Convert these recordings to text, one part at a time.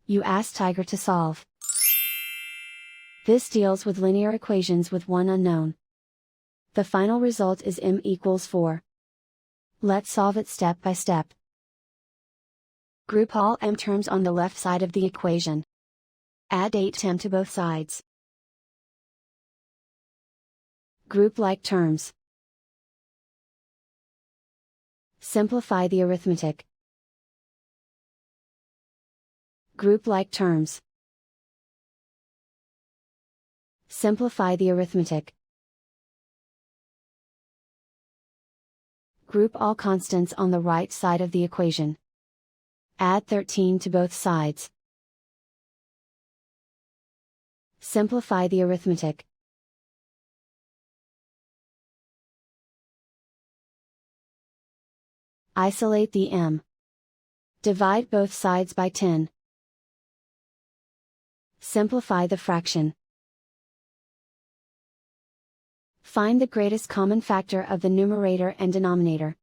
You ask Tiger to solve. This deals with linear equations with one unknown. The final result is m equals 4. Let's solve it step by step. Group all m terms on the left side of the equation. Add 8m to both sides. Group like terms. Simplify the arithmetic. Group like terms. Simplify the arithmetic. Group all constants on the right side of the equation. Add 13 to both sides. Simplify the arithmetic. Isolate the m. Divide both sides by 10. Simplify the fraction. Find the greatest common factor of the numerator and denominator.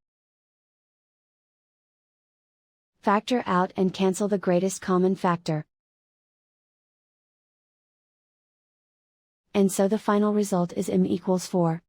Factor out and cancel the greatest common factor. And so the final result is m equals 4.